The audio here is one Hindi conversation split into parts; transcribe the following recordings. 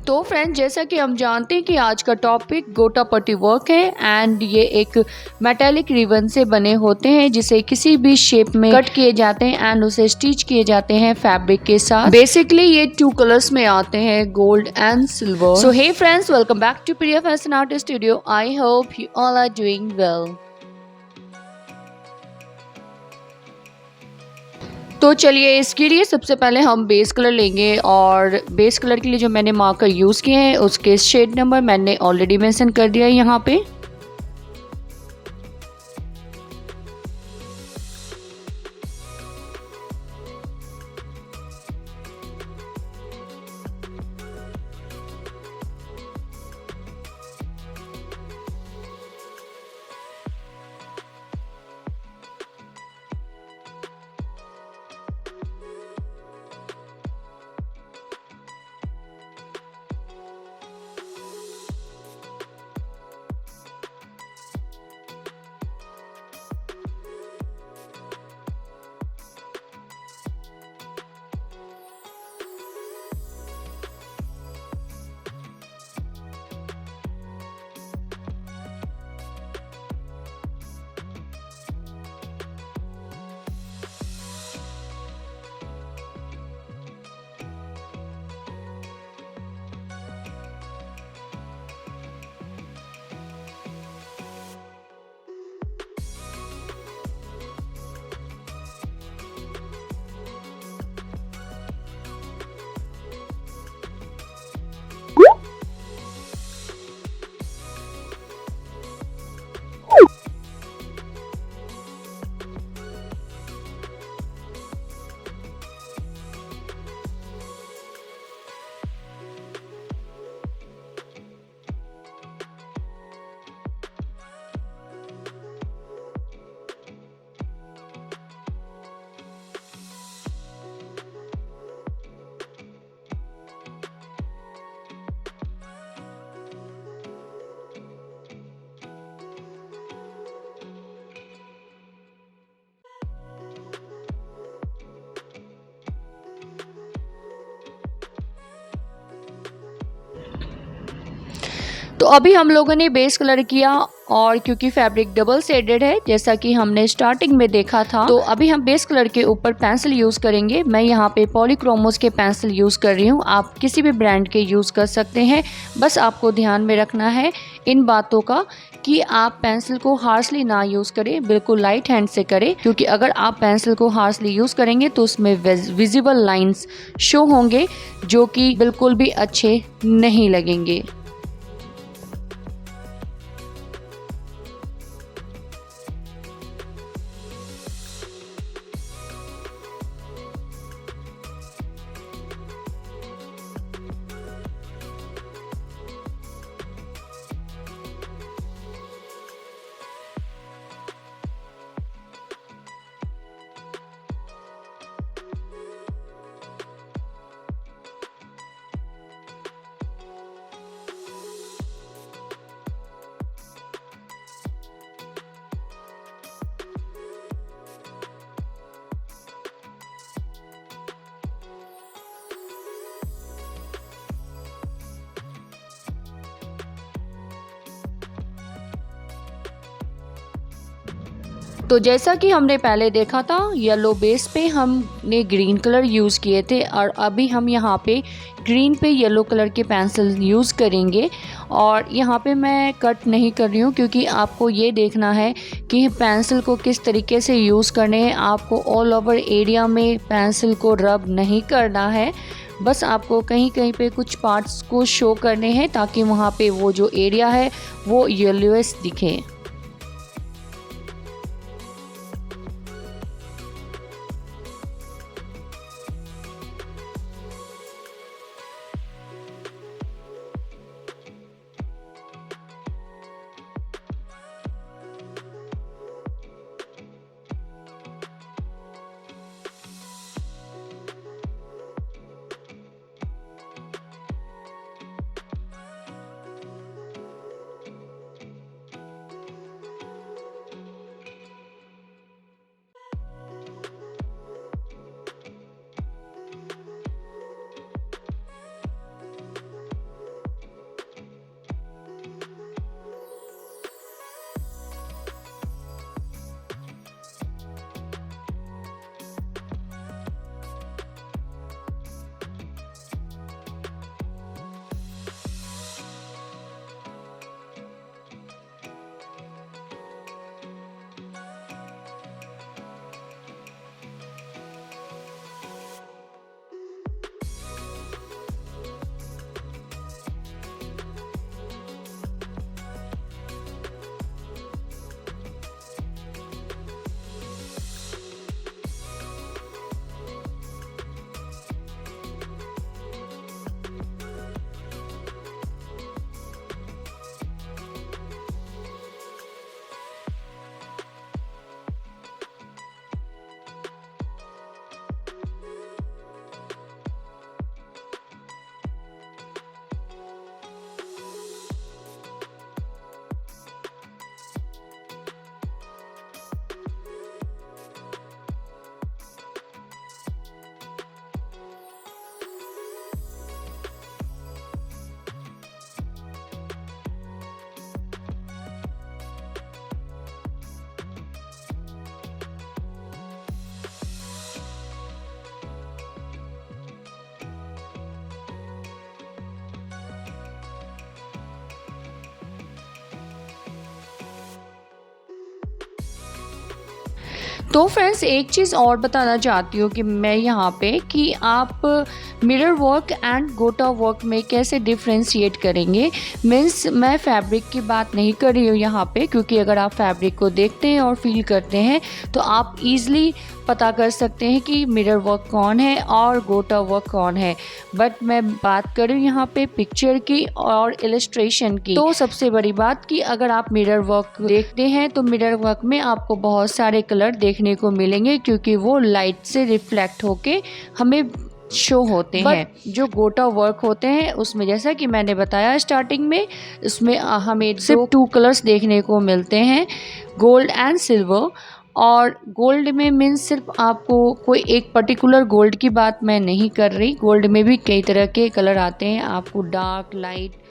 तो फ्रेंड्स, जैसा कि हम जानते हैं कि आज का टॉपिक गोटा पट्टी वर्क है एंड ये एक मेटालिक रिबन से बने होते हैं जिसे किसी भी शेप में कट किए जाते हैं एंड उसे स्टिच किए जाते हैं फैब्रिक के साथ। बेसिकली ये 2 कलर्स में आते हैं, gold and silver. So hey friends, welcome back to Priya fashion art studio. I hope you all are doing well. तो चलिए, इसके लिए सबसे पहले हम बेस कलर लेंगे और बेस कलर के लिए जो मैंने मार्कर यूज़ किए हैं उसके शेड नंबर मैंने ऑलरेडी मेंशन कर दिया है यहाँ पे। तो अभी हम लोगों ने बेस कलर किया और क्योंकि फैब्रिक डबल शेडेड है जैसा कि हमने स्टार्टिंग में देखा था, तो अभी हम बेस कलर के ऊपर पेंसिल यूज करेंगे। मैं यहाँ पे पॉलीक्रोमोस के पेंसिल यूज कर रही हूँ, आप किसी भी ब्रांड के यूज कर सकते हैं। बस आपको ध्यान में रखना है इन बातों का कि आप पेंसिल को हार्शली ना यूज करें, बिल्कुल लाइट हैंड से करें, क्योंकि अगर आप पेंसिल को हार्शली यूज करेंगे तो उसमें विजिबल लाइन्स शो होंगे जो कि बिल्कुल भी अच्छे नहीं लगेंगे। तो जैसा कि हमने पहले देखा था, येलो बेस पे हमने ग्रीन कलर यूज़ किए थे और अभी हम यहाँ पे ग्रीन पे येलो कलर के पेंसिल यूज़ करेंगे। और यहाँ पे मैं कट नहीं कर रही हूँ क्योंकि आपको ये देखना है कि पेंसिल को किस तरीके से यूज़ करने हैं। आपको ऑल ओवर एरिया में पेंसिल को रब नहीं करना है, बस आपको कहीं कहीं पे कुछ पार्ट्स को शो करने हैं ताकि वहाँ पे वो जो एरिया है वो येलोइश दिखे। तो फ्रेंड्स एक चीज़ और बताना चाहती हूँ कि मैं यहाँ पे कि आप मिरर वर्क एंड गोटा वर्क में कैसे डिफ्रेंशिएट करेंगे। मीन्स मैं फैब्रिक की बात नहीं कर रही हूँ यहाँ पे, क्योंकि अगर आप फैब्रिक को देखते हैं और फील करते हैं तो आप इजीली पता कर सकते हैं कि मिरर वर्क कौन है और गोटा वर्क कौन है। बट मैं बात कर रही हूँ यहाँ पे पिक्चर की और इलस्ट्रेशन की। तो सबसे बड़ी बात कि अगर आप मिरर वर्क देखते हैं तो मिरर वर्क में आपको बहुत सारे कलर देखने को मिलेंगे, क्योंकि वो लाइट से रिफ्लेक्ट होके हमें शो होते हैं। जो गोटा वर्क होते हैं उसमें जैसा कि मैंने बताया स्टार्टिंग में, उसमें हमें सिर्फ 2 कलर्स देखने को मिलते हैं, गोल्ड एंड सिल्वर। और गोल्ड में मीन्स सिर्फ आपको कोई एक पर्टिकुलर गोल्ड की बात मैं नहीं कर रही, गोल्ड में भी कई तरह के कलर आते हैं, आपको डार्क, लाइट।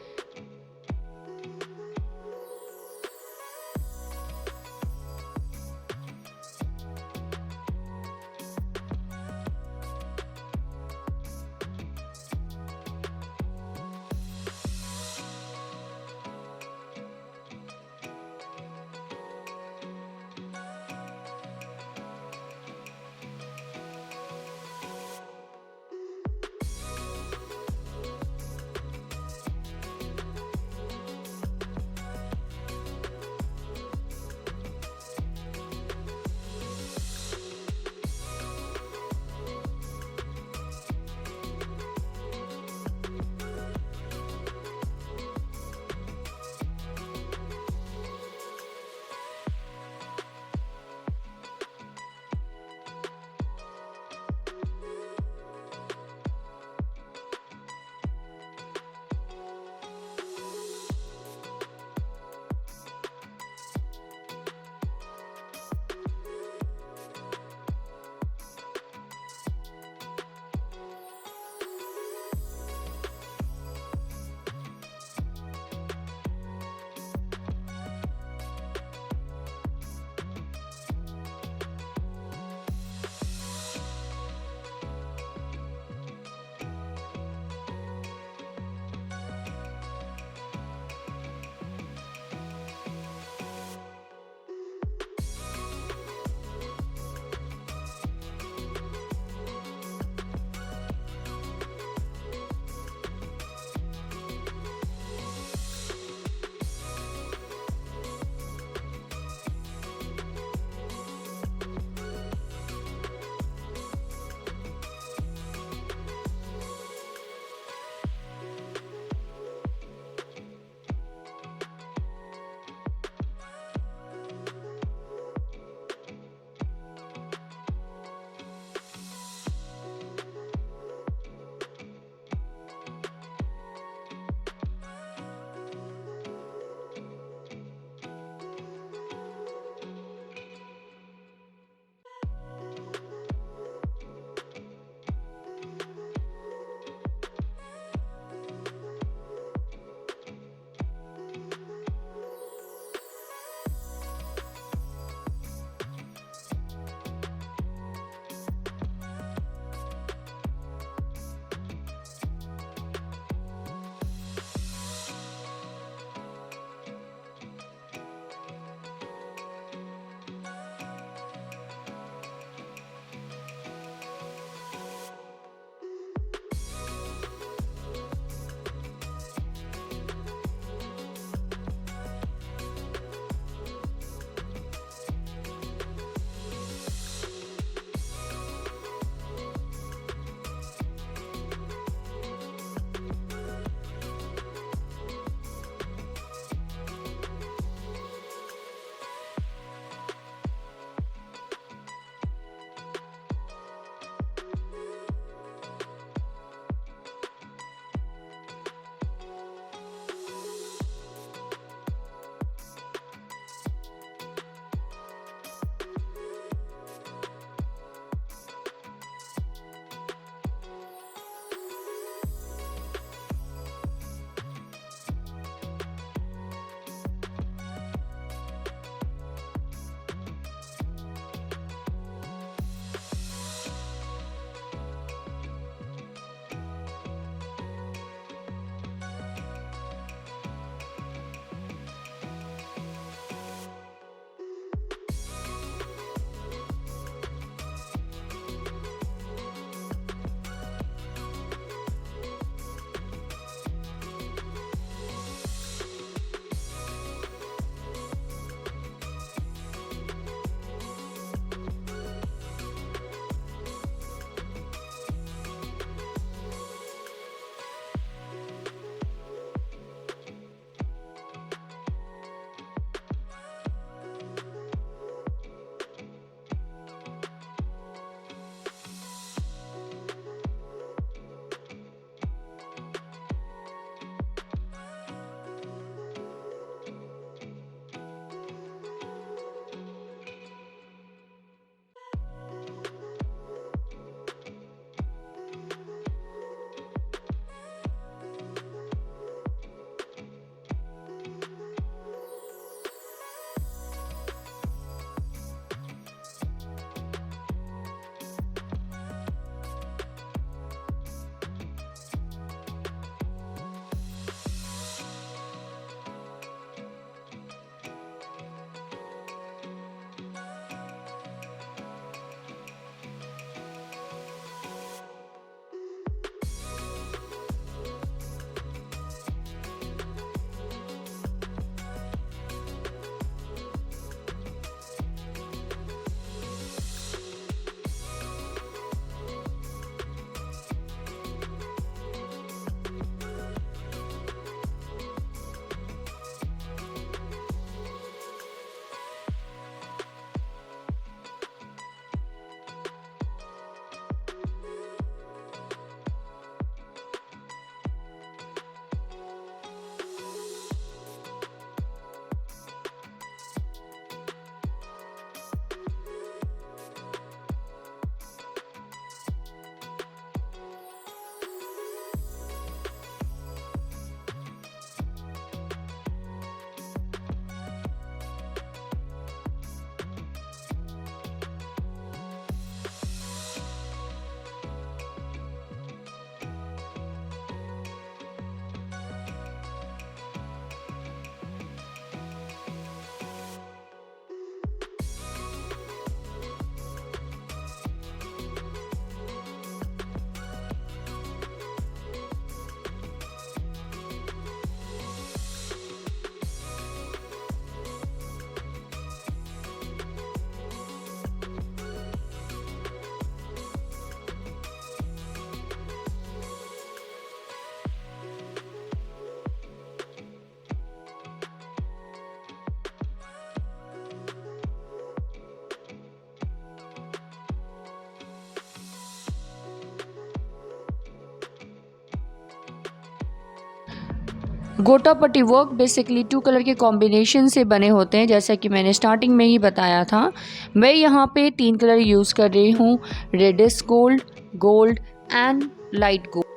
गोटा पट्टी वर्क बेसिकली 2 कलर के कॉम्बिनेशन से बने होते हैं, जैसा कि मैंने स्टार्टिंग में ही बताया था। मैं यहाँ पे 3 कलर यूज़ कर रही हूँ, reddish gold, gold and light gold.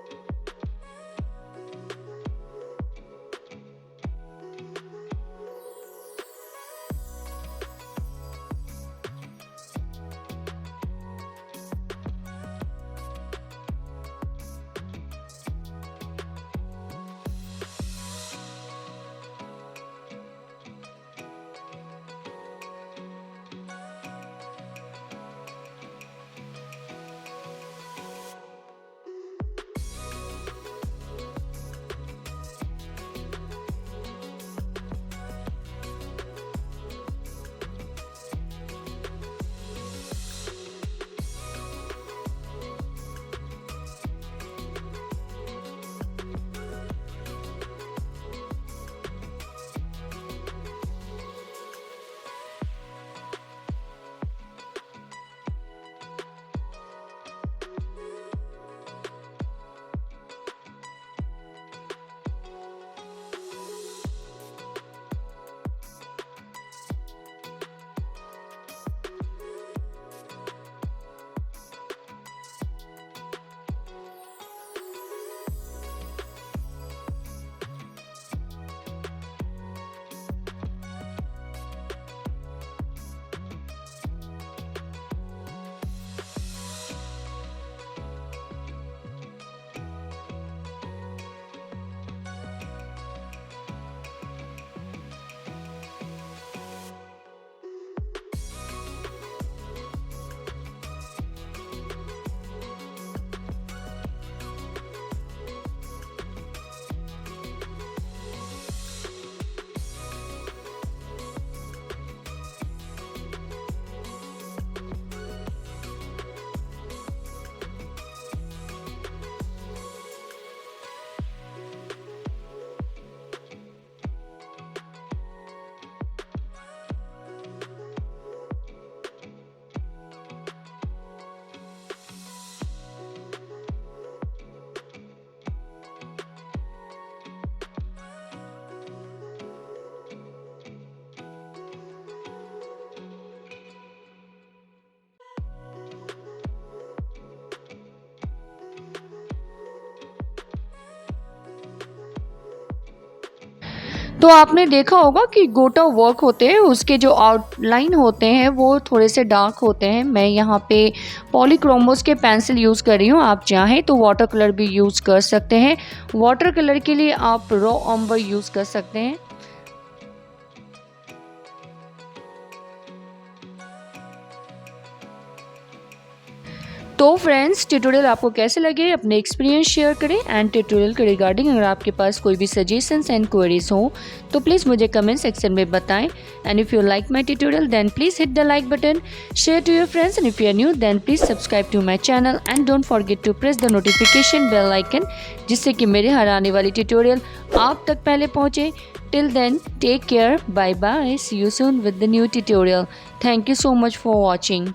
तो आपने देखा होगा कि गोटा वर्क होते हैं, उसके जो आउटलाइन होते हैं वो थोड़े से डार्क होते हैं। मैं यहाँ पे पॉलीक्रोमोस के पेंसिल यूज़ कर रही हूँ। आप चाहें तो वाटर कलर भी यूज़ कर सकते हैं। वाटर कलर के लिए आप रॉ अम्बर यूज़ कर सकते हैं। तो फ्रेंड्स, ट्यूटोरियल आपको कैसे लगे अपने एक्सपीरियंस शेयर करें। एंड ट्यूटोरियल के रिगार्डिंग अगर आपके पास कोई भी सजेशंस एंड क्वेरीज हो तो प्लीज़ मुझे कमेंट सेक्शन में बताएं। And if you like my tutorial then please hit the like button, share to your friends, and if you are new then please subscribe to my channel and don't forget to press the notification bell icon, जिससे कि मेरे हर आने वाली ट्यूटोरियल आप तक पहले पहुँचे। Till then, take care, bye bye, see you soon with the new tutorial. Thank you so much for watching.